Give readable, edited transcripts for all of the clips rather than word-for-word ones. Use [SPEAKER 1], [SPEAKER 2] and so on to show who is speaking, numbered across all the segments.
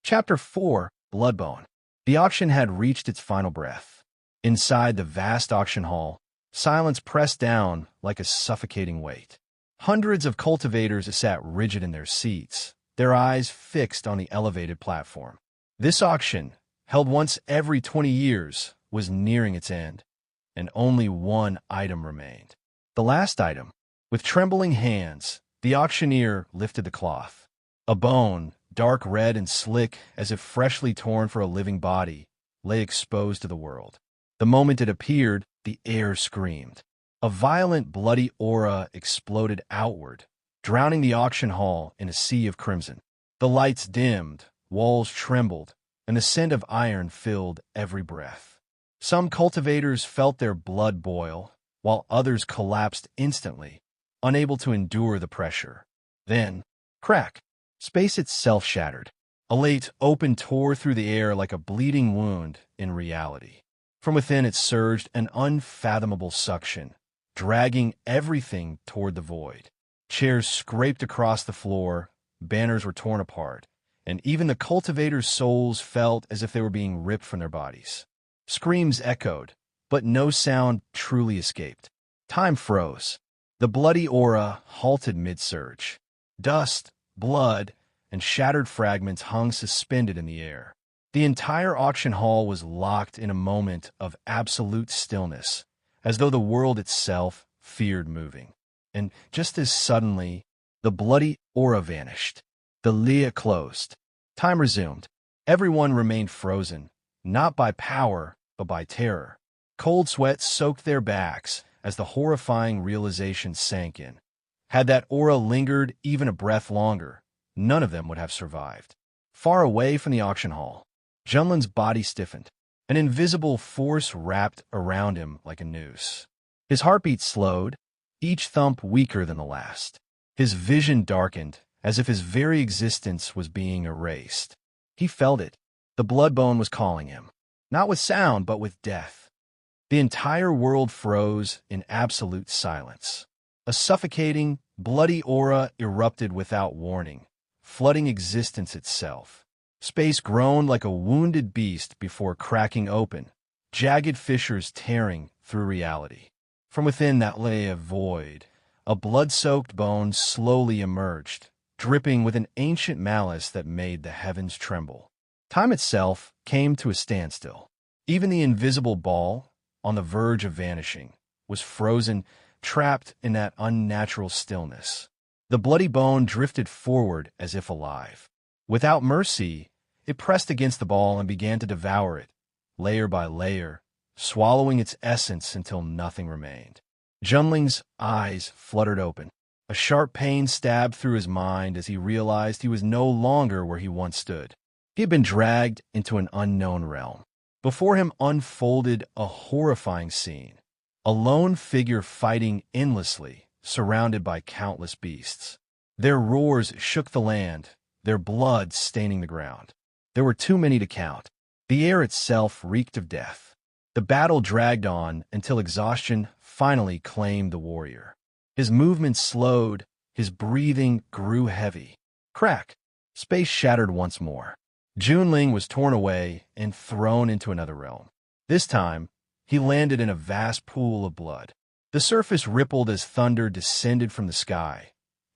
[SPEAKER 1] Chapter 4, Bloodbone. The auction had reached its final breath. Inside the vast auction hall, silence pressed down like a suffocating weight. Hundreds of cultivators sat rigid in their seats, their eyes fixed on the elevated platform. This auction, held once every 20 years, was nearing its end, and only one item remained. The last item. With trembling hands, the auctioneer lifted the cloth. A bone, dark red and slick as if freshly torn for a living body, lay exposed to the world. The moment it appeared, the air screamed. A violent, bloody aura exploded outward, drowning the auction hall in a sea of crimson. The lights dimmed, walls trembled, and the scent of iron filled every breath. Some cultivators felt their blood boil, while others collapsed instantly, unable to endure the pressure. Then, crack! Space itself shattered. A late open tore through the air like a bleeding wound in reality. From within it surged an unfathomable suction, dragging everything toward the void. Chairs scraped across the floor, banners were torn apart, and even the cultivators' souls felt as if they were being ripped from their bodies. Screams echoed, but no sound truly escaped. Time froze. The bloody aura halted mid-surge. Dust, blood, and shattered fragments hung suspended in the air. The entire auction hall was locked in a moment of absolute stillness, as though the world itself feared moving. And just as suddenly, the bloody aura vanished. The lid closed. Time resumed. Everyone remained frozen, not by power, but by terror. Cold sweat soaked their backs as the horrifying realization sank in. Had that aura lingered even a breath longer, none of them would have survived. Far away from the auction hall, Junlin's body stiffened. An invisible force wrapped around him like a noose. His heartbeat slowed, each thump weaker than the last. His vision darkened, as if his very existence was being erased. He felt it. The Bloodbone was calling him, not with sound, but with death. The entire world froze in absolute silence. A suffocating, bloody aura erupted without warning, flooding existence itself. Space groaned like a wounded beast before cracking open, jagged fissures tearing through reality. From within that lay a void. A blood-soaked bone slowly emerged, dripping with an ancient malice that made the heavens tremble. Time itself came to a standstill. Even the invisible ball, on the verge of vanishing, was frozen, trapped in that unnatural stillness. The bloody bone drifted forward as if alive. Without mercy, it pressed against the ball and began to devour it, layer by layer, swallowing its essence until nothing remained. Junling's eyes fluttered open. A sharp pain stabbed through his mind as he realized he was no longer where he once stood. He had been dragged into an unknown realm. Before him unfolded a horrifying scene. A lone figure fighting endlessly, surrounded by countless beasts. Their roars shook the land, their blood staining the ground. There were too many to count. The air itself reeked of death. The battle dragged on until exhaustion finally claimed the warrior. His movements slowed, his breathing grew heavy. Crack! Space shattered once more. Junling was torn away and thrown into another realm. This time, he landed in a vast pool of blood. The surface rippled as thunder descended from the sky,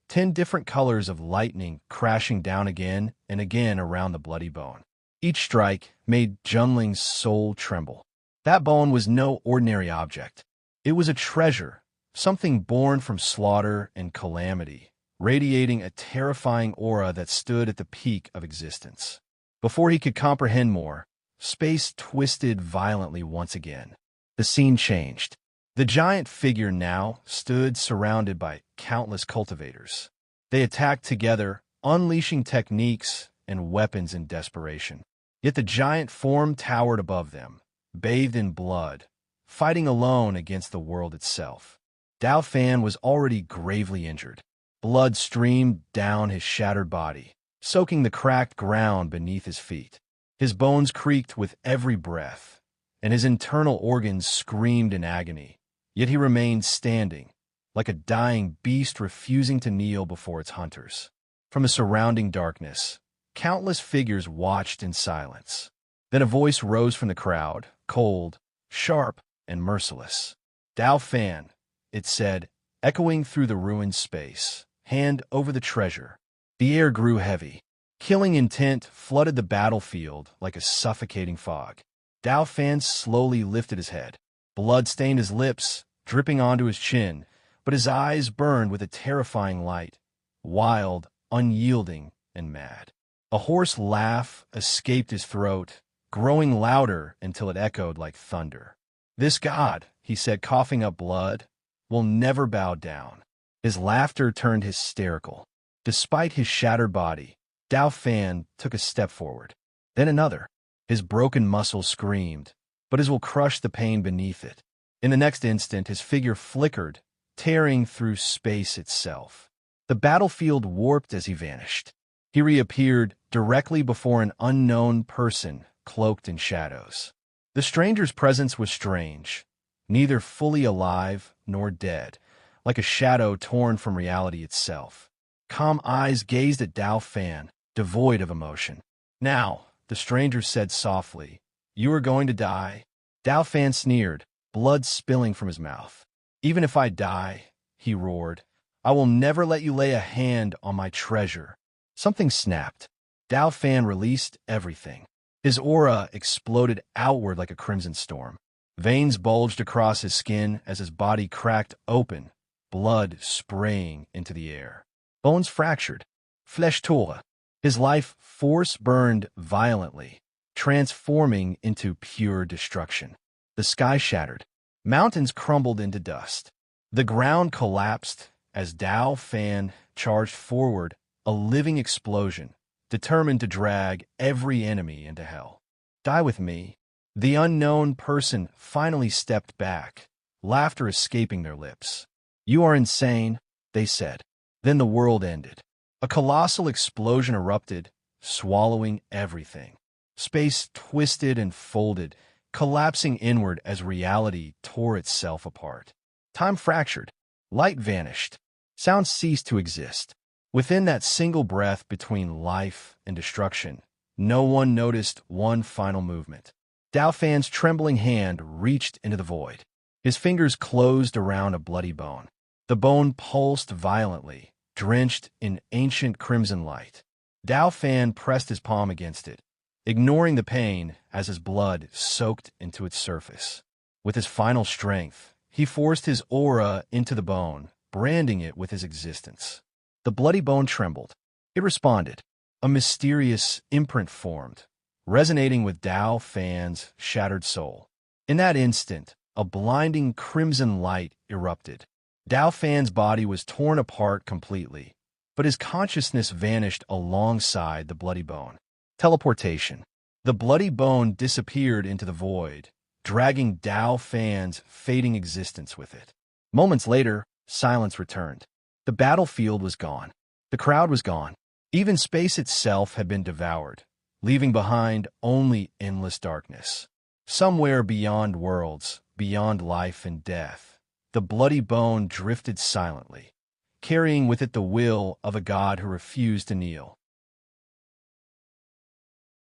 [SPEAKER 1] 10 different colors of lightning crashing down again and again around the bloody bone. Each strike made Junling's soul tremble. That bone was no ordinary object. It was a treasure, something born from slaughter and calamity, radiating a terrifying aura that stood at the peak of existence. Before he could comprehend more, space twisted violently once again. The scene changed. The giant figure now stood surrounded by countless cultivators. They attacked together, unleashing techniques and weapons in desperation. Yet the giant form towered above them, bathed in blood, fighting alone against the world itself. Dao Fan was already gravely injured. Blood streamed down his shattered body, soaking the cracked ground beneath his feet. His bones creaked with every breath, and his internal organs screamed in agony. Yet he remained standing, like a dying beast refusing to kneel before its hunters. From the surrounding darkness Countless figures watched in silence. Then a voice rose from the crowd, cold, sharp, and merciless. "Dao Fan," it said, echoing through the ruined space. "Hand over the treasure." The air grew heavy. Killing intent flooded the battlefield like a suffocating fog. Dao Fan slowly lifted his head. Blood stained his lips, dripping onto his chin, but his eyes burned with a terrifying light, wild, unyielding, and mad. A hoarse laugh escaped his throat, growing louder until it echoed like thunder. "This god," he said, coughing up blood, "will never bow down." His laughter turned hysterical. Despite his shattered body, Dao Fan took a step forward, then another. His broken muscles screamed, but his will crushed the pain beneath it. In the next instant, his figure flickered, tearing through space itself. The battlefield warped as he vanished. He reappeared directly before an unknown person cloaked in shadows. The stranger's presence was strange, neither fully alive nor dead, like a shadow torn from reality itself. Calm eyes gazed at Dao Fan, devoid of emotion. "Now," the stranger said softly, "you are going to die." Dao Fan sneered, blood spilling from his mouth. "Even if I die," he roared, "I will never let you lay a hand on my treasure." Something snapped. Dao Fan released everything. His aura exploded outward like a crimson storm. Veins bulged across his skin as his body cracked open, blood spraying into the air. Bones fractured, flesh tore. His life force burned violently, transforming into pure destruction. The sky shattered. Mountains crumbled into dust. The ground collapsed as Dao Fan charged forward, a living explosion, determined to drag every enemy into hell. "Die with me." The unknown person finally stepped back, laughter escaping their lips. "You are insane," they said. Then the world ended. A colossal explosion erupted, swallowing everything. Space twisted and folded, collapsing inward as reality tore itself apart. Time fractured. Light vanished. Sound ceased to exist. Within that single breath between life and destruction, no one noticed one final movement. Dao Fan's trembling hand reached into the void. His fingers closed around a bloody bone. The bone pulsed violently, drenched in ancient crimson light. Dao Fan pressed his palm against it, ignoring the pain as his blood soaked into its surface. With his final strength, he forced his aura into the bone, branding it with his existence. The bloody bone trembled. It responded. A mysterious imprint formed, resonating with Dao Fan's shattered soul. In that instant, a blinding crimson light erupted. Dao Fan's body was torn apart completely, but his consciousness vanished alongside the bloody bone. Teleportation. The bloody bone disappeared into the void, dragging Dao Fan's fading existence with it. Moments later, silence returned. The battlefield was gone. The crowd was gone. Even space itself had been devoured, leaving behind only endless darkness. Somewhere beyond worlds, beyond life and death, the bloody bone drifted silently, carrying with it the will of a god who refused to kneel.